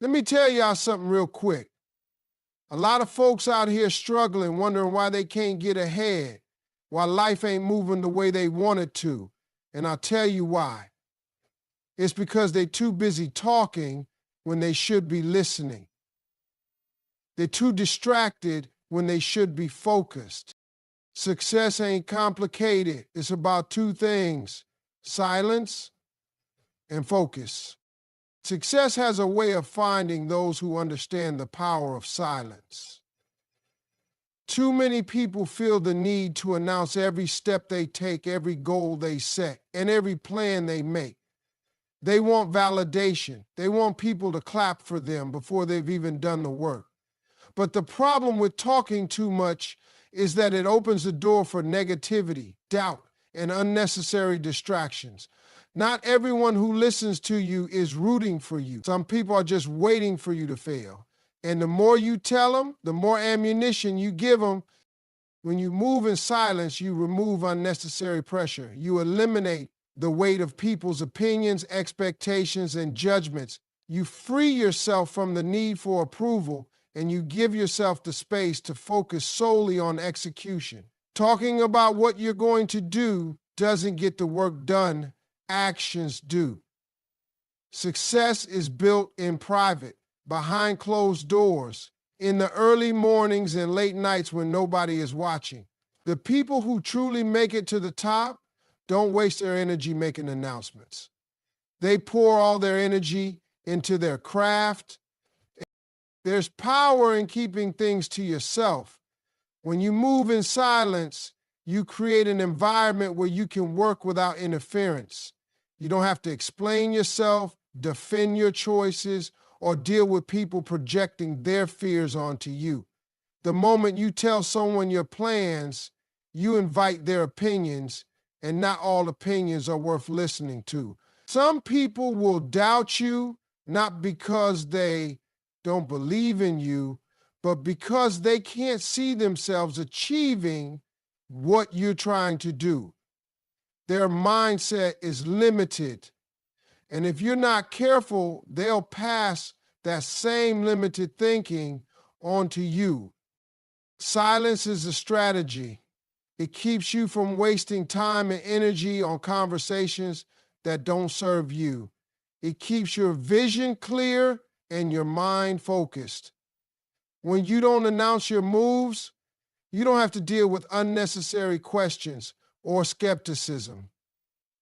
Let me tell y'all something real quick. A lot of folks out here struggling, wondering why they can't get ahead, why life ain't moving the way they want it to. And I'll tell you why. It's because they're too busy talking when they should be listening. They're too distracted when they should be focused. Success ain't complicated. It's about two things: silence and focus. Success has a way of finding those who understand the power of silence. Too many people feel the need to announce every step they take, every goal they set, and every plan they make. They want validation. They want people to clap for them before they've even done the work. But the problem with talking too much is that it opens the door for negativity, doubt, and unnecessary distractions. Not everyone who listens to you is rooting for you. Some people are just waiting for you to fail. And the more you tell them, the more ammunition you give them. When you move in silence, you remove unnecessary pressure. You eliminate the weight of people's opinions, expectations, and judgments. You free yourself from the need for approval, and you give yourself the space to focus solely on execution. Talking about what you're going to do doesn't get the work done. Actions do. Success is built in private, behind closed doors, in the early mornings and late nights when nobody is watching. The people who truly make it to the top don't waste their energy making announcements. They pour all their energy into their craft. There's power in keeping things to yourself. When you move in silence, you create an environment where you can work without interference. You don't have to explain yourself, defend your choices, or deal with people projecting their fears onto you. The moment you tell someone your plans, you invite their opinions, and not all opinions are worth listening to. Some people will doubt you, not because they don't believe in you, but because they can't see themselves achieving what you're trying to do. Their mindset is limited. And if you're not careful, they'll pass that same limited thinking onto you. Silence is a strategy. It keeps you from wasting time and energy on conversations that don't serve you. It keeps your vision clear and your mind focused. When you don't announce your moves, you don't have to deal with unnecessary questions or skepticism.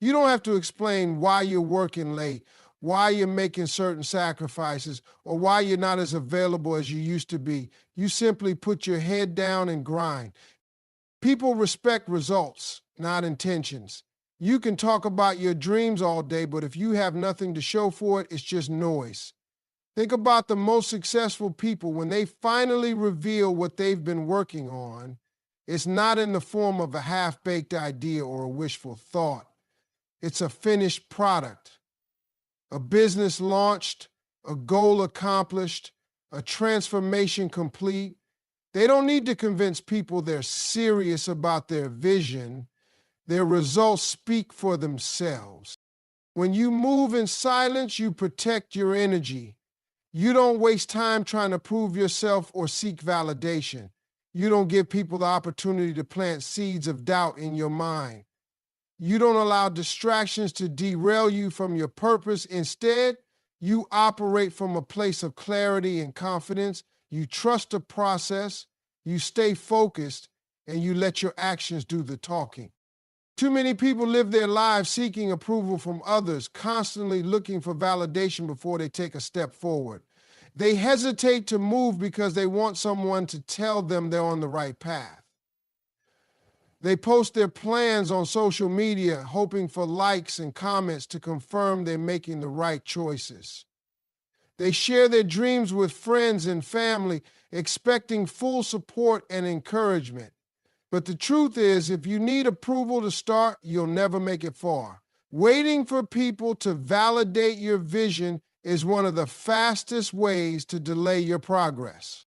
You don't have to explain why you're working late, why you're making certain sacrifices, or why you're not as available as you used to be. You simply put your head down and grind. People respect results, not intentions. You can talk about your dreams all day, but if you have nothing to show for it, it's just noise. Think about the most successful people. When they finally reveal what they've been working on, it's not in the form of a half-baked idea or a wishful thought. It's a finished product, a business launched, a goal accomplished, a transformation complete. They don't need to convince people they're serious about their vision. Their results speak for themselves. When you move in silence, you protect your energy. You don't waste time trying to prove yourself or seek validation. You don't give people the opportunity to plant seeds of doubt in your mind. You don't allow distractions to derail you from your purpose. Instead, you operate from a place of clarity and confidence. You trust the process, you stay focused, and you let your actions do the talking. Too many people live their lives seeking approval from others, constantly looking for validation before they take a step forward. They hesitate to move because they want someone to tell them they're on the right path. They post their plans on social media, hoping for likes and comments to confirm they're making the right choices. They share their dreams with friends and family, expecting full support and encouragement. But the truth is, if you need approval to start, you'll never make it far. Waiting for people to validate your vision is one of the fastest ways to delay your progress.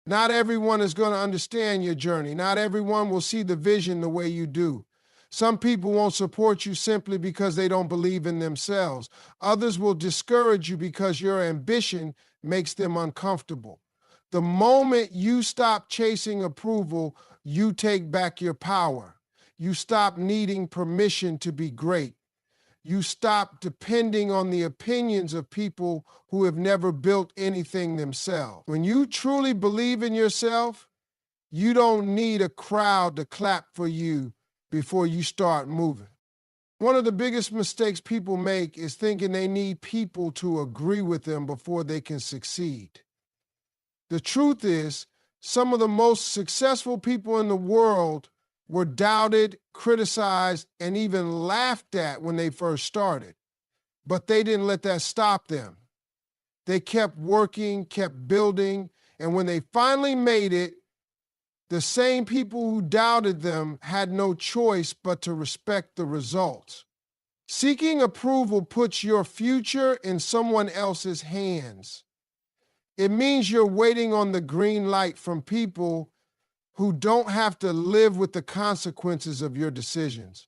Not everyone is going to understand your journey. Not everyone will see the vision the way you do. Some people won't support you simply because they don't believe in themselves. Others will discourage you because your ambition makes them uncomfortable. The moment you stop chasing approval, you take back your power. You stop needing permission to be great. You stop depending on the opinions of people who have never built anything themselves. When you truly believe in yourself, you don't need a crowd to clap for you before you start moving. One of the biggest mistakes people make is thinking they need people to agree with them before they can succeed. The truth is, some of the most successful people in the world were doubted, criticized, and even laughed at when they first started. But they didn't let that stop them. They kept working, kept building, and when they finally made it, the same people who doubted them had no choice but to respect the results. Seeking approval puts your future in someone else's hands. It means you're waiting on the green light from people who don't have to live with the consequences of your decisions.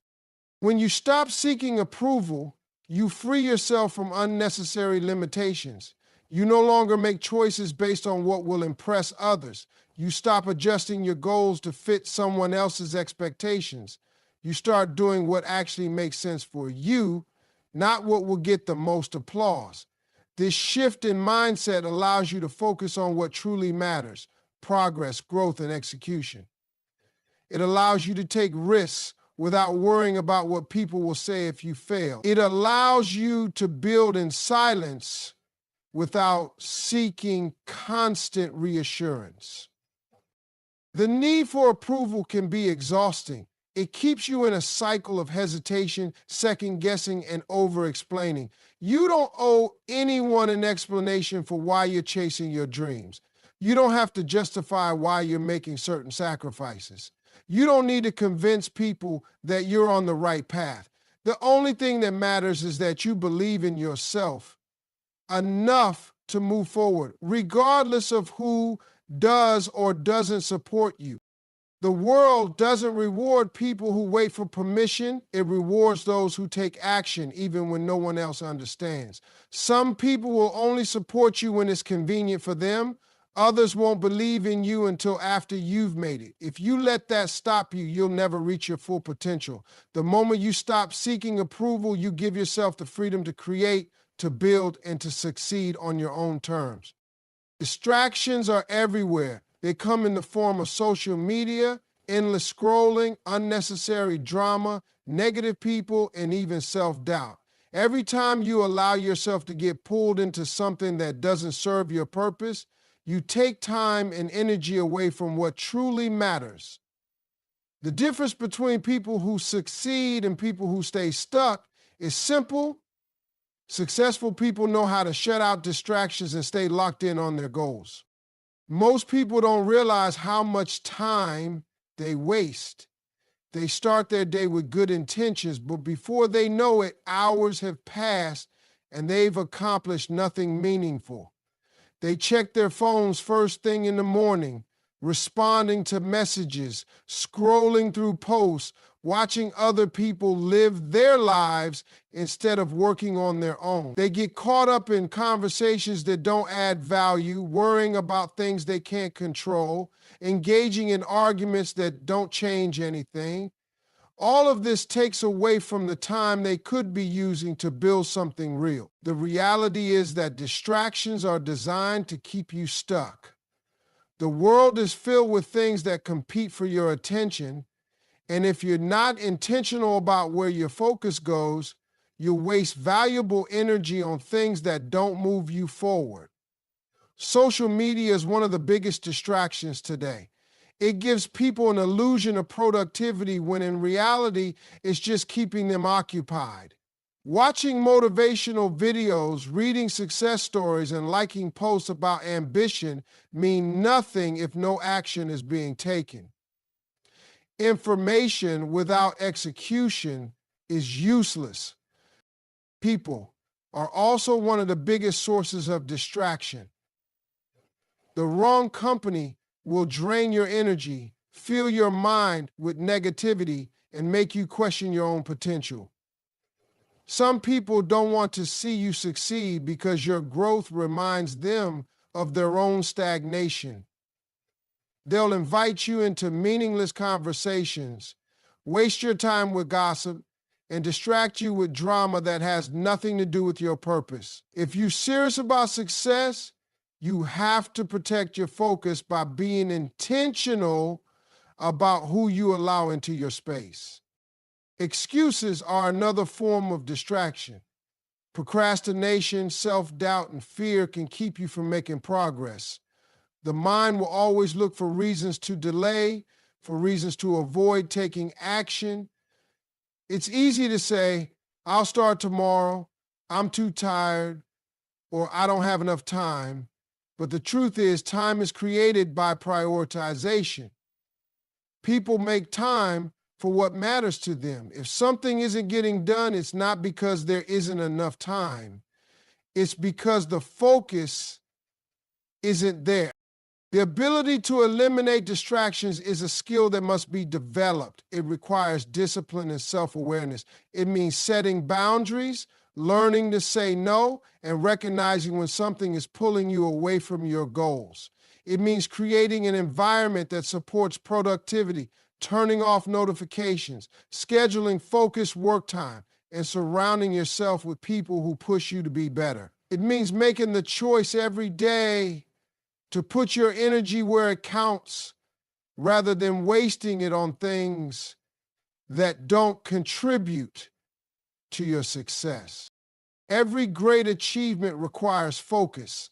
When you stop seeking approval, you free yourself from unnecessary limitations. You no longer make choices based on what will impress others. You stop adjusting your goals to fit someone else's expectations. You start doing what actually makes sense for you, not what will get the most applause. This shift in mindset allows you to focus on what truly matters: progress, growth, and execution. It allows you to take risks without worrying about what people will say if you fail. It allows you to build in silence without seeking constant reassurance. The need for approval can be exhausting. It keeps you in a cycle of hesitation, second-guessing, and over-explaining. You don't owe anyone an explanation for why you're chasing your dreams. You don't have to justify why you're making certain sacrifices. You don't need to convince people that you're on the right path. The only thing that matters is that you believe in yourself enough to move forward, regardless of who does or doesn't support you. The world doesn't reward people who wait for permission. It rewards those who take action even when no one else understands. Some people will only support you when it's convenient for them. Others won't believe in you until after you've made it. If you let that stop you, you'll never reach your full potential. The moment you stop seeking approval, you give yourself the freedom to create, to build, and to succeed on your own terms. Distractions are everywhere. They come in the form of social media, endless scrolling, unnecessary drama, negative people, and even self-doubt. Every time you allow yourself to get pulled into something that doesn't serve your purpose, you take time and energy away from what truly matters. The difference between people who succeed and people who stay stuck is simple. Successful people know how to shut out distractions and stay locked in on their goals. Most people don't realize how much time they waste. They start their day with good intentions, but before they know it, hours have passed and they've accomplished nothing meaningful. They check their phones first thing in the morning, responding to messages, scrolling through posts, watching other people live their lives instead of working on their own. They get caught up in conversations that don't add value, worrying about things they can't control, engaging in arguments that don't change anything. All of this takes away from the time they could be using to build something real. The reality is that distractions are designed to keep you stuck. The world is filled with things that compete for your attention, and if you're not intentional about where your focus goes, you'll waste valuable energy on things that don't move you forward. Social media is one of the biggest distractions today. It gives people an illusion of productivity when in reality, it's just keeping them occupied. Watching motivational videos, reading success stories, and liking posts about ambition mean nothing if no action is being taken. Information without execution is useless. People are also one of the biggest sources of distraction. The wrong company will drain your energy, fill your mind with negativity, and make you question your own potential. Some people don't want to see you succeed because your growth reminds them of their own stagnation. They'll invite you into meaningless conversations, waste your time with gossip, and distract you with drama that has nothing to do with your purpose. If you're serious about success, you have to protect your focus by being intentional about who you allow into your space. Excuses are another form of distraction. Procrastination, self-doubt, and fear can keep you from making progress. The mind will always look for reasons to delay, for reasons to avoid taking action. It's easy to say, I'll start tomorrow, I'm too tired, or I don't have enough time. But the truth is, time is created by prioritization. People make time for what matters to them. If something isn't getting done, it's not because there isn't enough time. It's because the focus isn't there. The ability to eliminate distractions is a skill that must be developed. It requires discipline and self-awareness. It means setting boundaries, learning to say no, and recognizing when something is pulling you away from your goals. It means creating an environment that supports productivity, turning off notifications, scheduling focused work time, and surrounding yourself with people who push you to be better. It means making the choice every day to put your energy where it counts rather than wasting it on things that don't contribute to your success. Every great achievement requires focus.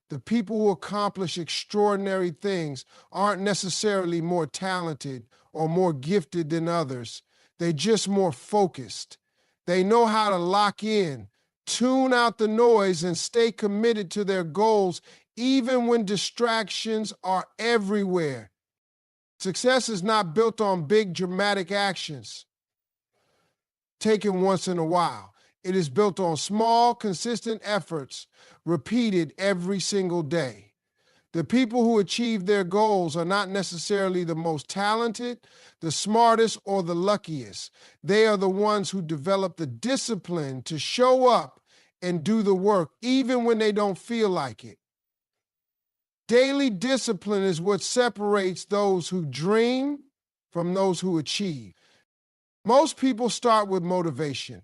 The people who accomplish extraordinary things aren't necessarily more talented or more gifted than others. They're just more focused. They know how to lock in, tune out the noise, and stay committed to their goals even when distractions are everywhere. Success is not built on big dramatic actions taken once in a while. It is built on small, consistent efforts repeated every single day. The people who achieve their goals are not necessarily the most talented, the smartest, or the luckiest. They are the ones who develop the discipline to show up and do the work, even when they don't feel like it. Daily discipline is what separates those who dream from those who achieve. Most people start with motivation.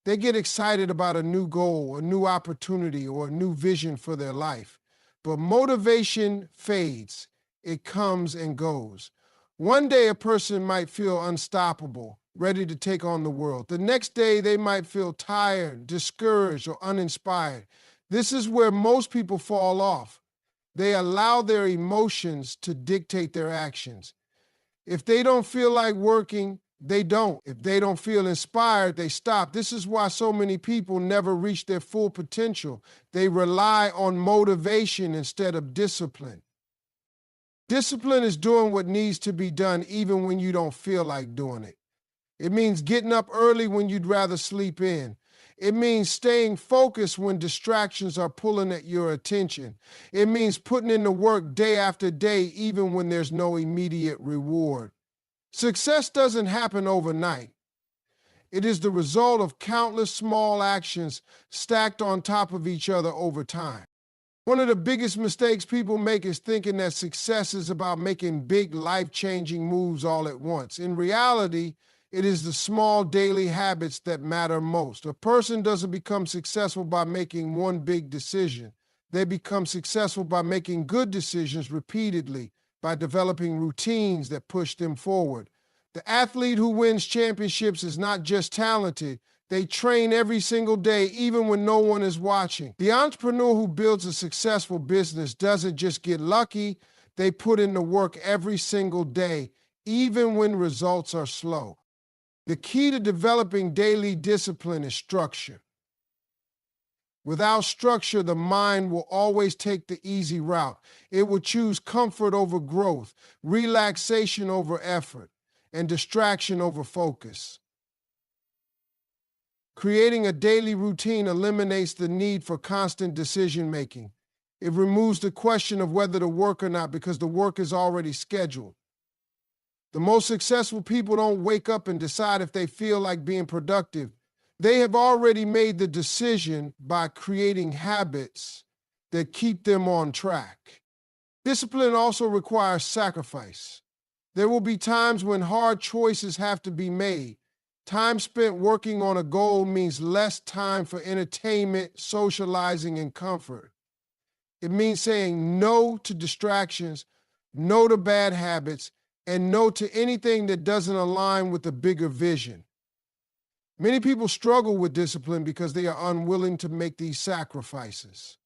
They get excited about a new goal, a new opportunity, or a new vision for their life. But motivation fades. It comes and goes. One day a person might feel unstoppable, ready to take on the world. The next day they might feel tired, discouraged, or uninspired. This is where most people fall off. They allow their emotions to dictate their actions. If they don't feel like working, they don't. If they don't feel inspired, they stop. This is why so many people never reach their full potential. They rely on motivation instead of discipline. Discipline is doing what needs to be done even when you don't feel like doing it. It means getting up early when you'd rather sleep in. It means staying focused when distractions are pulling at your attention. It means putting in the work day after day even when there's no immediate reward. Success doesn't happen overnight. It is the result of countless small actions stacked on top of each other over time. One of the biggest mistakes people make is thinking that success is about making big, life-changing moves all at once. In reality, it is the small daily habits that matter most. A person doesn't become successful by making one big decision. They become successful by making good decisions repeatedly, by developing routines that push them forward. The athlete who wins championships is not just talented. They train every single day, even when no one is watching. The entrepreneur who builds a successful business doesn't just get lucky. They put in the work every single day, even when results are slow. The key to developing daily discipline is structure. Without structure, the mind will always take the easy route. It will choose comfort over growth, relaxation over effort, and distraction over focus. Creating a daily routine eliminates the need for constant decision-making. It removes the question of whether to work or not because the work is already scheduled. The most successful people don't wake up and decide if they feel like being productive. They have already made the decision by creating habits that keep them on track. Discipline also requires sacrifice. There will be times when hard choices have to be made. Time spent working on a goal means less time for entertainment, socializing, and comfort. It means saying no to distractions, no to bad habits, and no to anything that doesn't align with the bigger vision. Many people struggle with discipline because they are unwilling to make these sacrifices.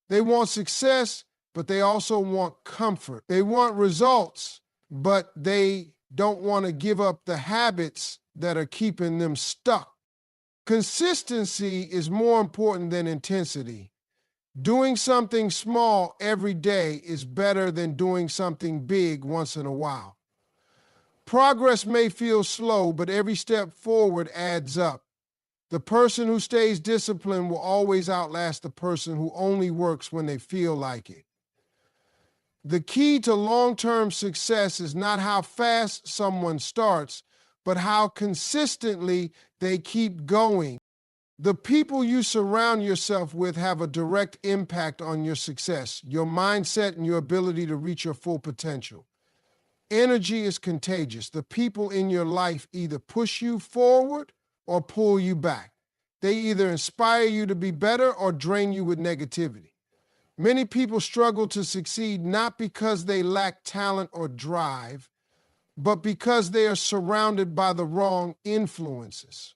They want success, but they also want comfort. They want results, but they don't want to give up the habits that are keeping them stuck. Consistency is more important than intensity. Doing something small every day is better than doing something big once in a while. Progress may feel slow, but every step forward adds up. The person who stays disciplined will always outlast the person who only works when they feel like it. The key to long-term success is not how fast someone starts, but how consistently they keep going. The people you surround yourself with have a direct impact on your success, your mindset, and your ability to reach your full potential. Energy is contagious. The people in your life either push you forward or pull you back. They either inspire you to be better or drain you with negativity. Many people struggle to succeed not because they lack talent or drive, but because they are surrounded by the wrong influences.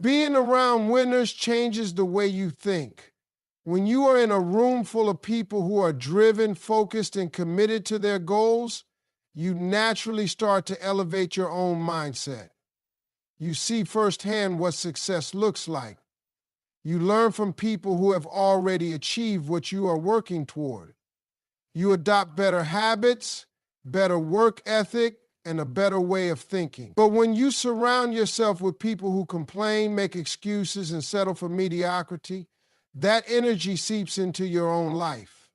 Being around winners changes the way you think. When you are in a room full of people who are driven, focused, and committed to their goals, you naturally start to elevate your own mindset. You see firsthand what success looks like. You learn from people who have already achieved what you are working toward. You adopt better habits, better work ethic, and a better way of thinking. But when you surround yourself with people who complain, make excuses, and settle for mediocrity, that energy seeps into your own life.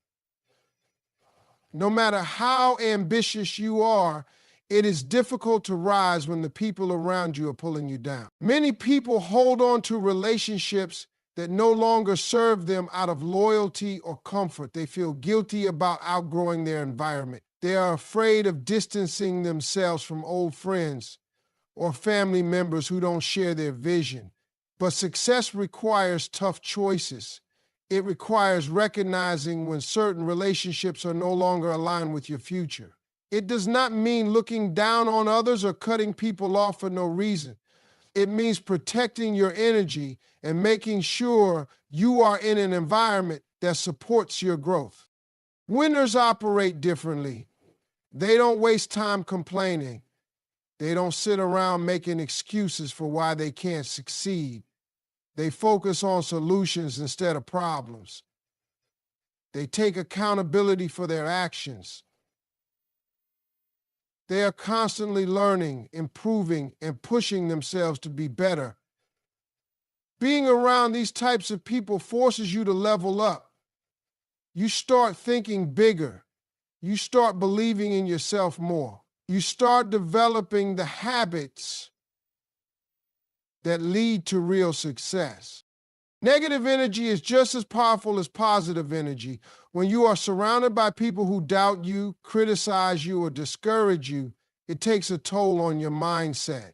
No matter how ambitious you are, it is difficult to rise when the people around you are pulling you down. Many people hold on to relationships that no longer serve them out of loyalty or comfort. They feel guilty about outgrowing their environment. They are afraid of distancing themselves from old friends or family members who don't share their vision. But success requires tough choices. It requires recognizing when certain relationships are no longer aligned with your future. It does not mean looking down on others or cutting people off for no reason. It means protecting your energy and making sure you are in an environment that supports your growth. Winners operate differently. They don't waste time complaining. They don't sit around making excuses for why they can't succeed. They focus on solutions instead of problems. They take accountability for their actions. They are constantly learning, improving, and pushing themselves to be better. Being around these types of people forces you to level up. You start thinking bigger. You start believing in yourself more. You start developing the habits that lead to real success. Negative energy is just as powerful as positive energy. When you are surrounded by people who doubt you, criticize you, or discourage you, it takes a toll on your mindset.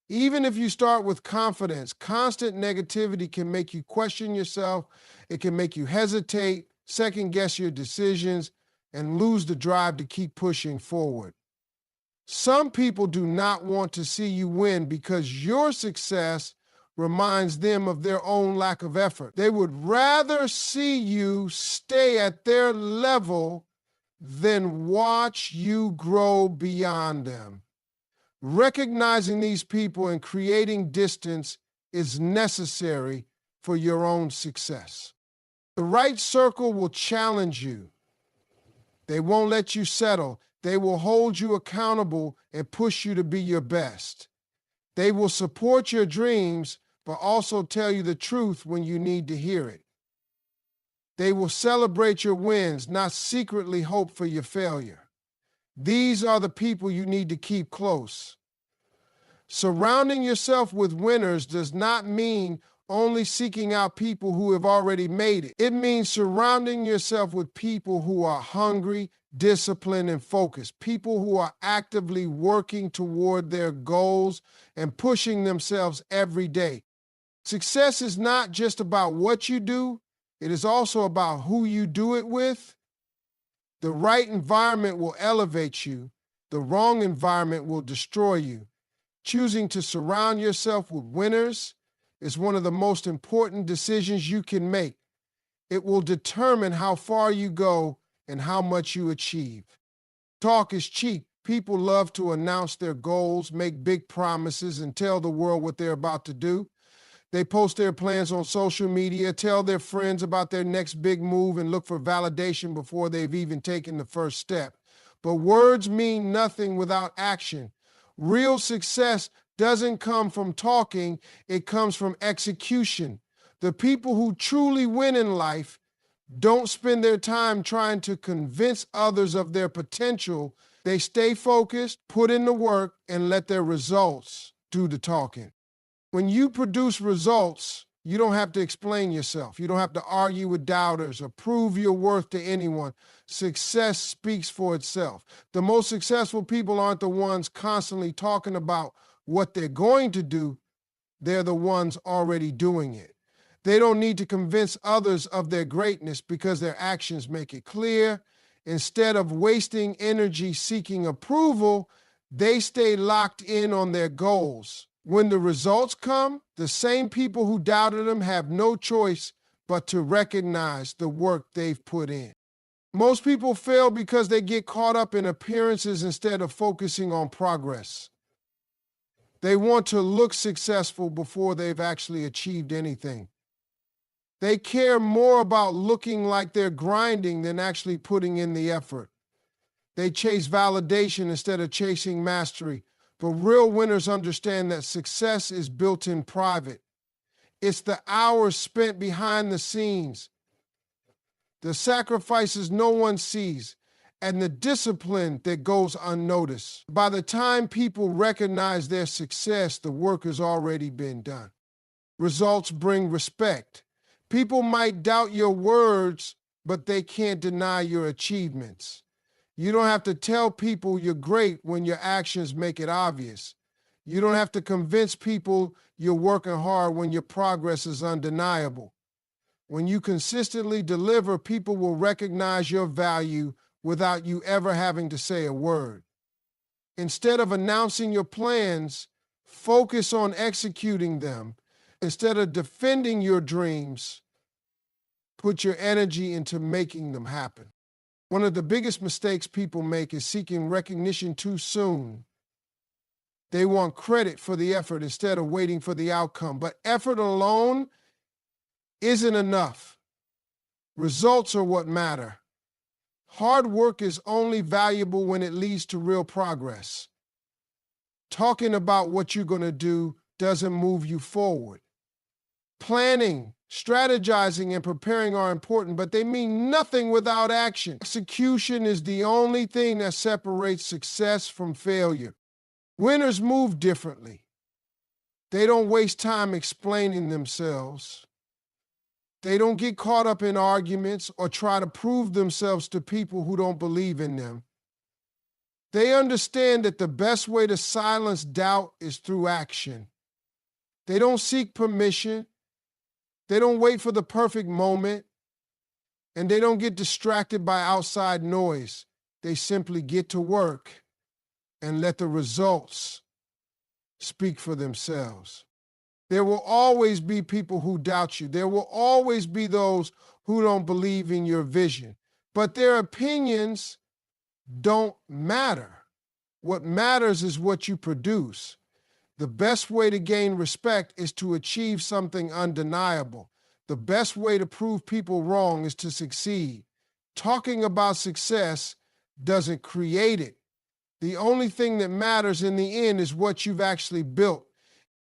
Even if you start with confidence, constant negativity can make you question yourself. It can make you hesitate, second-guess your decisions, and lose the drive to keep pushing forward. Some people do not want to see you win because your success reminds them of their own lack of effort. They would rather see you stay at their level than watch you grow beyond them. Recognizing these people and creating distance is necessary for your own success. The right circle will challenge you. They won't let you settle. They will hold you accountable and push you to be your best. They will support your dreams, but also tell you the truth when you need to hear it. They will celebrate your wins, not secretly hope for your failure. These are the people you need to keep close. Surrounding yourself with winners does not mean only seeking out people who have already made it. It means surrounding yourself with people who are hungry, disciplined, and focused, people who are actively working toward their goals and pushing themselves every day. Success is not just about what you do, it is also about who you do it with. The right environment will elevate you, the wrong environment will destroy you. Choosing to surround yourself with winners is one of the most important decisions you can make. It will determine how far you go and how much you achieve. Talk is cheap. People love to announce their goals, make big promises, and tell the world what they're about to do. They post their plans on social media, tell their friends about their next big move, and look for validation before they've even taken the first step. But words mean nothing without action. Real success doesn't come from talking, it comes from execution. The people who truly win in life don't spend their time trying to convince others of their potential. They stay focused, put in the work, and let their results do the talking. When you produce results, you don't have to explain yourself. You don't have to argue with doubters or prove your worth to anyone. Success speaks for itself. The most successful people aren't the ones constantly talking about what they're going to do. They're the ones already doing it. They don't need to convince others of their greatness because their actions make it clear. Instead of wasting energy seeking approval, they stay locked in on their goals. When the results come, the same people who doubted them have no choice but to recognize the work they've put in. Most people fail because they get caught up in appearances instead of focusing on progress. They want to look successful before they've actually achieved anything. They care more about looking like they're grinding than actually putting in the effort. They chase validation instead of chasing mastery. But real winners understand that success is built in private. It's the hours spent behind the scenes, the sacrifices no one sees, and the discipline that goes unnoticed. By the time people recognize their success, the work has already been done. Results bring respect. People might doubt your words, but they can't deny your achievements. You don't have to tell people you're great when your actions make it obvious. You don't have to convince people you're working hard when your progress is undeniable. When you consistently deliver, people will recognize your value without you ever having to say a word. Instead of announcing your plans, focus on executing them. Instead of defending your dreams, put your energy into making them happen. One of the biggest mistakes people make is seeking recognition too soon. They want credit for the effort instead of waiting for the outcome. But effort alone isn't enough. Results are what matter. Hard work is only valuable when it leads to real progress. Talking about what you're going to do doesn't move you forward. Planning, strategizing, and preparing are important, but they mean nothing without action. Execution is the only thing that separates success from failure. Winners move differently. They don't waste time explaining themselves. They don't get caught up in arguments or try to prove themselves to people who don't believe in them. They understand that the best way to silence doubt is through action. They don't seek permission. They don't wait for the perfect moment, and they don't get distracted by outside noise. They simply get to work and let the results speak for themselves. There will always be people who doubt you. There will always be those who don't believe in your vision. But their opinions don't matter. What matters is what you produce. The best way to gain respect is to achieve something undeniable. The best way to prove people wrong is to succeed. Talking about success doesn't create it. The only thing that matters in the end is what you've actually built.